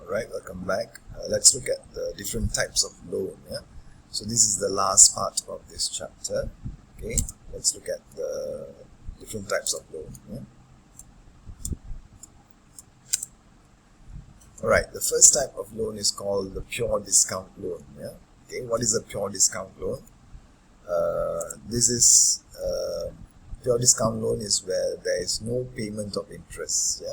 Alright, welcome back. Let's look at the different types of loan. So this is the last part of this chapter. Okay, let's look at the different types of loan. Alright, the first type of loan is called the pure discount loan. Okay, what is a pure discount loan? Pure discount loan is where there is no payment of interest,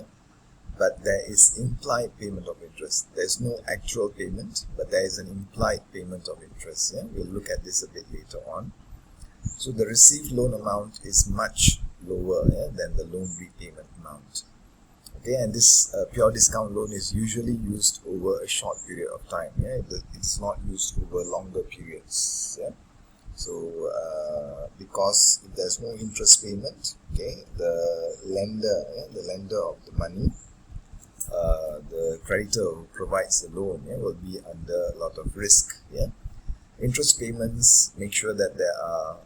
but there is implied payment of interest. There is no actual payment, but there is an implied payment of interest. We'll look at this a bit later on. So the received loan amount is much lower than the loan repayment amount. Okay, and this pure discount loan is usually used over a short period of time. It's not used over longer periods. So because if there's no interest payment, the lender of the money, the creditor who provides the loan will be under a lot of risk. Interest payments make sure that there are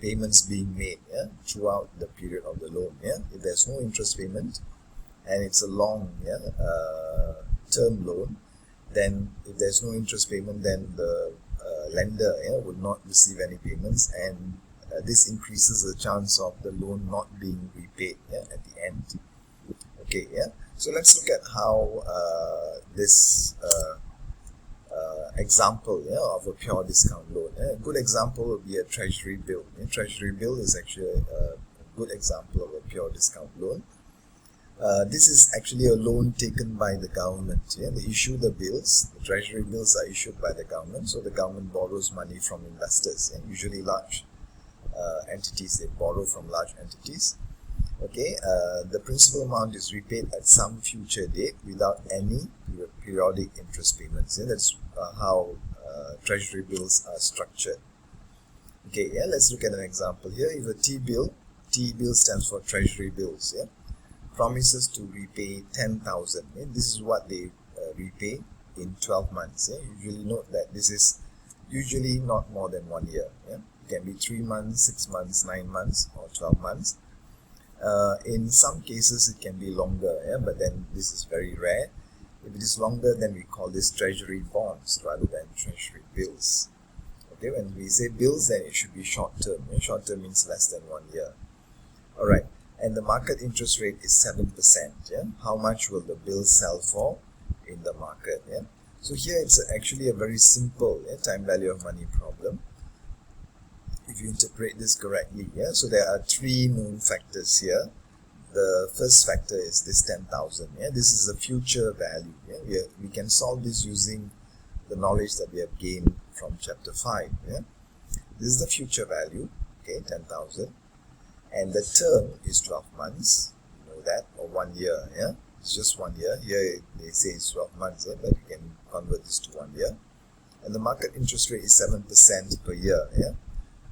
payments being made throughout the period of the loan. If there's no interest payment and it's a long term loan, then if there's no interest payment, then the lender would not receive any payments, and this increases the chance of the loan not being repaid at the end. So let's look at how this example of a pure discount loan. A good example would be a treasury bill. A treasury bill is actually a good example of a pure discount loan. This is actually a loan taken by the government. They issue the bills. The treasury bills are issued by the government, so the government borrows money from investors, usually large entities. They borrow from large entities. The principal amount is repaid at some future date without any periodic interest payments. That's how treasury bills are structured. Let's look at an example here. If a T-bill stands for treasury bills, promises to repay 10,000. This is what they repay in 12 months. Usually note that this is usually not more than 1 year. It can be 3 months, 6 months, 9 months, or 12 months. In some cases it can be longer, but then this is very rare. If it is longer, then we call this treasury bonds rather than treasury bills. When we say bills, then it should be short term. Short term means less than 1 year. Alright, and the market interest rate is 7%. How much will the bill sell for in the market? So here it's actually a very simple time value of money problem, if you interpret this correctly. So there are three known factors here. The first factor is this 10,000. This is the future value. We can solve this using the knowledge that we have gained from chapter 5. This is the future value, 10,000, and the term is 12 months. You know that, or 1 year. It's just 1 year. Here they say it's 12 months, but you can convert this to 1 year. And the market interest rate is 7% per year.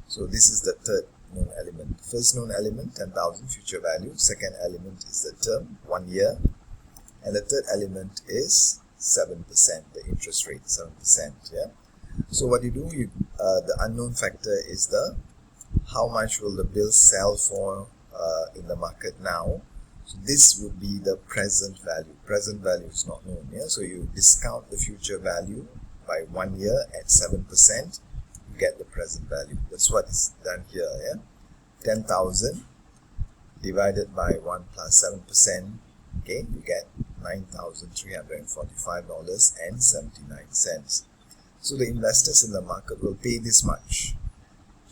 So this is the third known element. First known element, 10,000, future value. Second element is the term, 1 year. And the third element is 7%, the interest rate, 7%. So what you do, the unknown factor is the how much will the bill sell for in the market now. So this would be the present value. Present value is not known. So you discount the future value by 1 year at 7%. Get the present value. That's what is done here. 10,000 divided by 1 plus 7%, you get $9,345.79. So the investors in the market will pay this much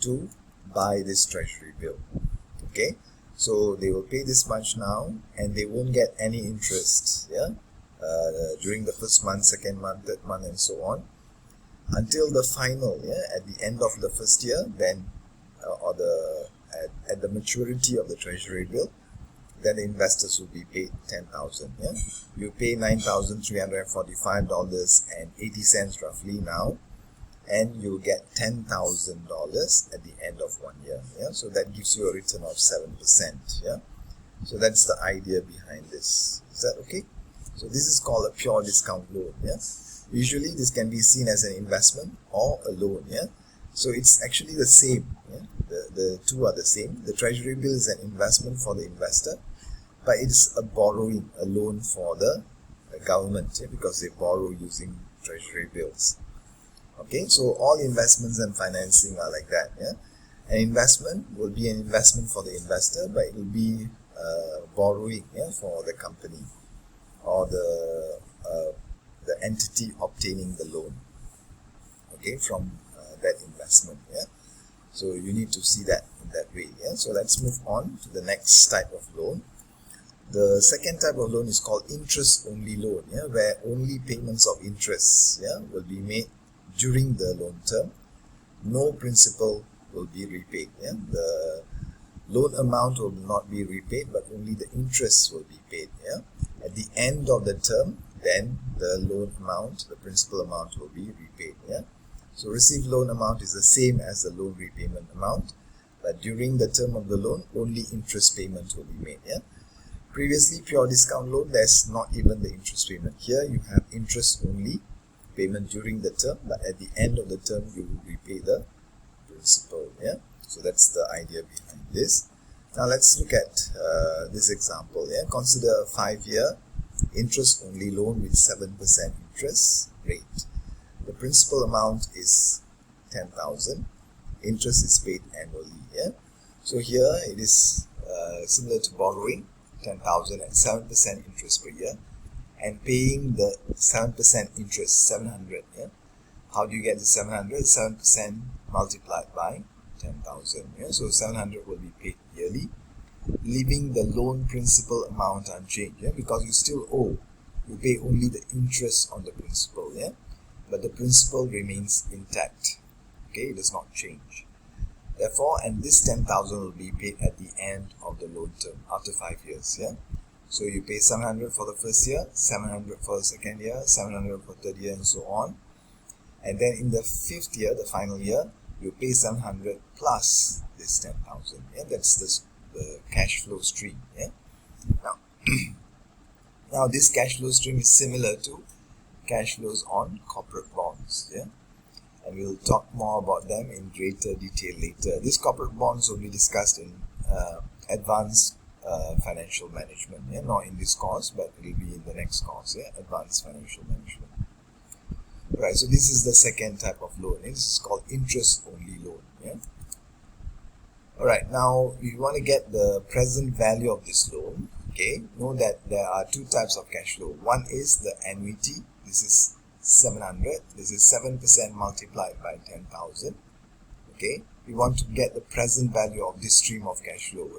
to buy this treasury bill. So they will pay this much now, and they won't get any interest during the first month, second month, third month, and so on, until the final, at the end of the first year, then at the maturity of the treasury bill, then the investors will be paid 10,000. You pay $9,345.80 roughly now, and you get $10,000 at the end of 1 year. So that gives you a return of 7%. So that's the idea behind this. Is that okay? So this is called a pure discount loan. Usually this can be seen as an investment or a loan. So it's actually the same. The two are the same. The treasury bill is an investment for the investor, but it's a borrowing, a loan for the government, because they borrow using treasury bills. Okay, so all investments and financing are like that. An investment will be an investment for the investor, but it will be borrowing for the company or the entity obtaining the loan, okay, from that investment. So you need to see that in that way. So let's move on to the next type of loan. The second type of loan is called interest only loan, where only payments of interest will be made during the loan term. No principal will be repaid. The loan amount will not be repaid, but only the interest will be paid. At the end of the term, then the loan amount, the principal amount, will be repaid. So received loan amount is the same as the loan repayment amount, but during the term of the loan, only interest payment will be made. Previously, pure discount loan, there's not even the interest payment. Here you have interest only payment during the term, but at the end of the term you will repay the principal. So that's the idea behind this. Now let's look at this example. Consider a 5-year interest only loan with 7% interest rate. The principal amount is 10,000. Interest is paid annually. So here it is similar to borrowing 10,000 at 7% interest per year and paying the 7% interest, 700. How do you get the 700? 7% multiplied by 10,000. So 700 will be paid yearly, leaving the loan principal amount unchanged, because you still owe. You pay only the interest on the principal, but the principal remains intact. Okay, it does not change. Therefore, and this 10,000 will be paid at the end of the loan term after 5 years. So you pay 700 for the first year, 700 for the second year, 700 for third year, and so on. And then in the 5th year, the final year, you pay 700 plus this 10,000. That's the cash flow stream. Now this cash flow stream is similar to cash flows on corporate bonds. And we'll talk more about them in greater detail later. These corporate bonds will be discussed in advanced financial management. Not in this course, but it will be in the next course. Advanced financial management. Right. So this is the second type of loan. This is called interest only loan. Alright. Now we want to get the present value of this loan. Okay. Know that there are two types of cash flow. One is the annuity. This is 700. This is 7% multiplied by 10,000. Okay, we want to get the present value of this stream of cash flow.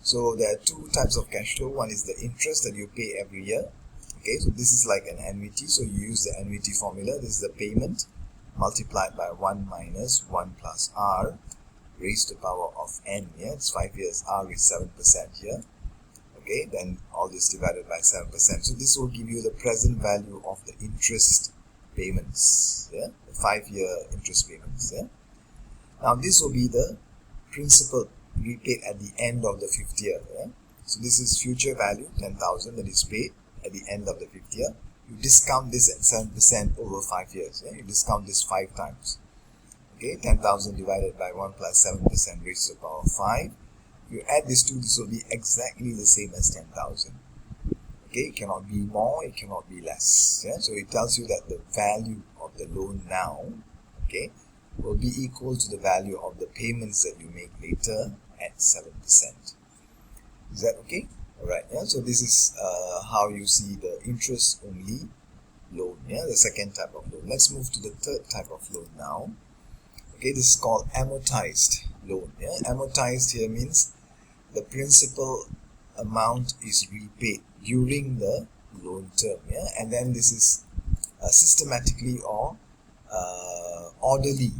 So there are two types of cash flow. One is the interest that you pay every year. Okay, so this is like an annuity. So you use the annuity formula. This is the payment multiplied by 1 minus 1 plus r raised to the power of n. It's 5 years. R is 7% here. Okay, then all this divided by 7%. So this will give you the present value of the interest payments, the 5-year interest payments. Now this will be the principal repaid at the end of the 5th year. So this is future value, 10,000, that is paid at the end of the 5th year. You discount this at 7% over 5 years. You discount this 5 times. Okay, 10,000 divided by 1 plus 7% raised to the power of 5. You add these two, this will be exactly the same as 10,000. Okay, it cannot be more, it cannot be less. So it tells you that the value of the loan now, okay, will be equal to the value of the payments that you make later at 7%. Is that okay? Alright, so this is how you see the interest only loan, the second type of loan. Let's move to the third type of loan now. Okay, this is called amortized loan. Amortized here means the principal amount is repaid during the loan term, and then this is systematically or orderly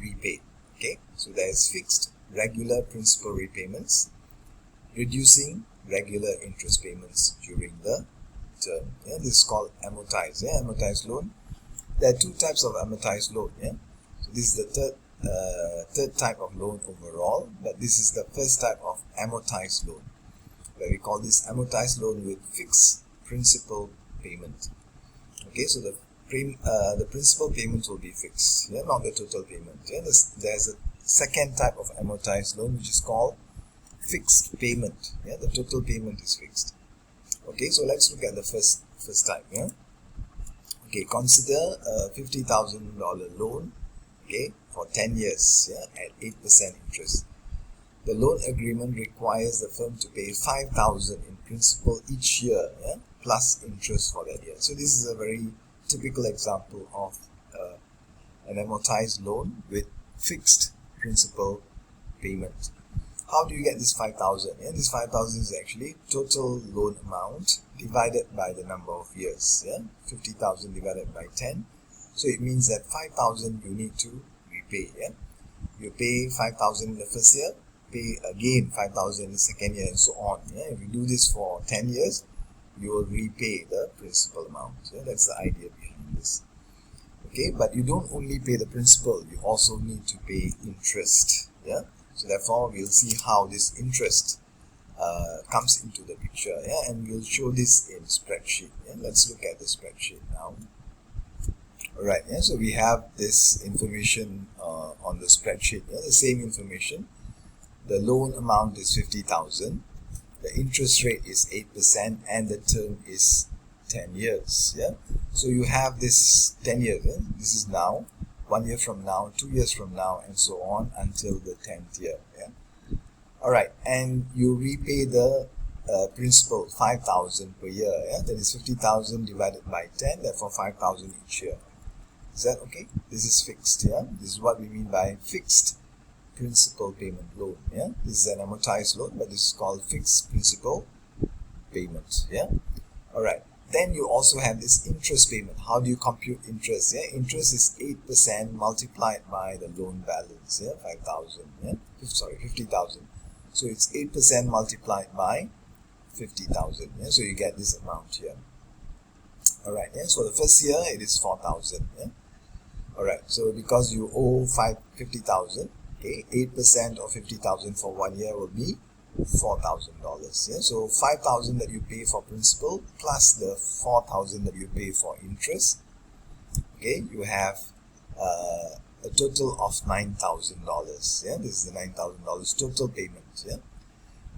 repaid. Okay, so there is fixed regular principal repayments, reducing regular interest payments during the term. This is called amortized. Amortized loan. There are two types of amortized loan. So this is the third type of loan overall, but this is the first type of amortized loan, where we call this amortized loan with fixed principal payment. Okay, so the principal payment will be fixed, not the total payment. There's a second type of amortized loan which is called fixed payment. The total payment is fixed. Okay, so let's look at the first type. Yeah. Okay, consider a $50,000 loan. Okay, for 10 years. Yeah, at 8% interest. The loan agreement requires the firm to pay $5,000 in principal each year, yeah, plus interest for that year. So this is a very typical example of an amortized loan with fixed principal payment. How do you get this 5,000? Yeah, this 5,000 is actually total loan amount divided by the number of years. Yeah, 50,000 divided by 10. So it means that 5,000 you need to repay. Yeah, you pay 5,000 in the first year, pay again 5,000 in the second year, and so on. Yeah, if you do this for 10 years, you will repay the principal amount. Yeah, that's the idea behind this. Okay, but you don't only pay the principal, you also need to pay interest. Yeah, so therefore we'll see how this interest comes into the picture. Yeah, and we'll show this in spreadsheet. Yeah, let's look at the spreadsheet now. Alright, yeah, so we have this information on the spreadsheet. Yeah, the same information. The loan amount is 50,000. The interest rate is 8%, and the term is 10 years. Yeah, so you have this 10 years. Yeah? This is now, 1 year from now, 2 years from now, and so on until the 10th year. Yeah. All right, and you repay the principal 5,000 per year. Yeah, that is 50,000 divided by 10. Therefore, 5,000 each year. Is that okay? This is fixed. Yeah, this is what we mean by fixed principal payment loan. Yeah, this is an amortized loan, but this is called fixed principal payment. Yeah. All right. Then you also have this interest payment. How do you compute interest? Yeah, interest is 8% multiplied by the loan balance. Yeah, 5,000. Yeah, sorry, 50,000. So it's 8% multiplied by 50,000. Yeah, so you get this amount here. All right. Yeah, so the first year it is 4,000. Yeah. All right. So because you owe 50,000. Okay, 8% of 50,000 for 1 year will be $4,000. Yeah, so 5,000 that you pay for principal plus the 4,000 that you pay for interest. Okay, you have a total of $9,000. Yeah, this is the $9,000 total payment. Yeah,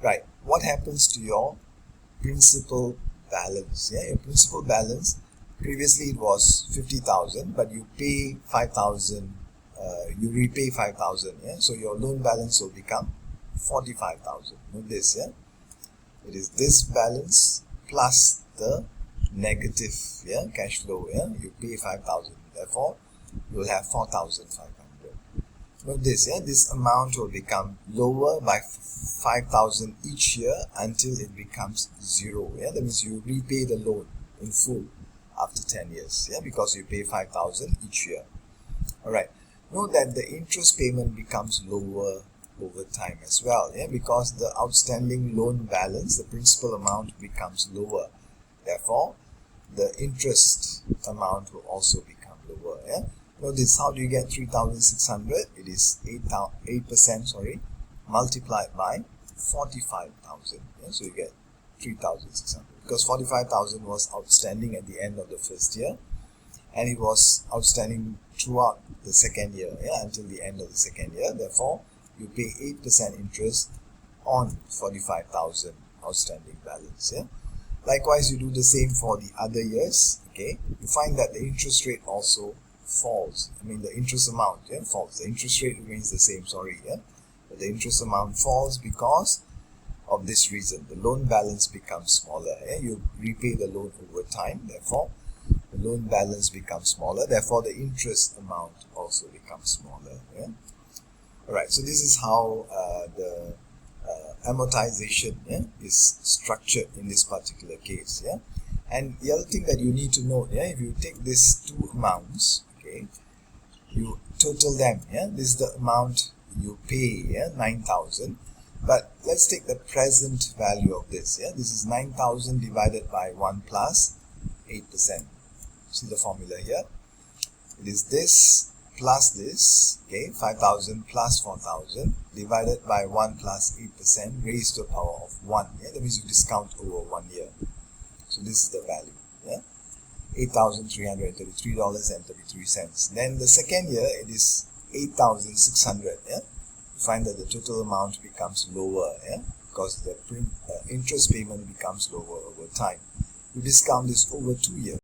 right. What happens to your principal balance? Yeah, your principal balance previously it was 50,000, but you pay 5,000. You repay 5,000. Yeah, so your loan balance will become 45,000. Note this. Yeah, it is this balance plus the negative cash flow. Yeah, you pay 5,000. Therefore, you will have 4,500. Note this. Yeah, this amount will become lower by 5,000 each year until it becomes zero. Yeah, that means you repay the loan in full after 10 years. Yeah, because you pay 5,000 each year. All right. Note that the interest payment becomes lower over time as well, yeah, because the outstanding loan balance, the principal amount becomes lower. Therefore, the interest amount will also become lower. Yeah. Notice how do you get 3,600? It is 8%, sorry, multiplied by 45,000. Yeah, so you get 3,600 because 45,000 was outstanding at the end of the first year, and it was outstanding throughout the second year, yeah, until the end of the second year. Therefore, you pay 8% interest on 45,000 outstanding balance. Yeah. Likewise, you do the same for the other years. Okay, you find that the interest rate also falls. I mean, the interest amount falls. The interest rate remains the same. Sorry, yeah, but the interest amount falls because of this reason. The loan balance becomes smaller. Yeah? You repay the loan over time. Therefore, the loan balance becomes smaller. Therefore, the interest amount also becomes smaller. Yeah. Alright, so this is how the amortization is structured in this particular case. Yeah, and the other thing that you need to note, if you take these two amounts, okay, you total them. Yeah, this is the amount you pay. 9,000. But let's take the present value of this. Yeah, this is 9,000 divided by 1 plus 8%. See the formula here. It is this plus this, okay, 5,000 plus 4,000 divided by 1 plus 8% raised to the power of 1. Yeah, that means you discount over 1 year. So this is the value. Yeah, $8,333.33. Then the second year it is 8,600. Yeah, you find that the total amount becomes lower. Yeah, because the interest payment becomes lower over time. We discount this over 2 years.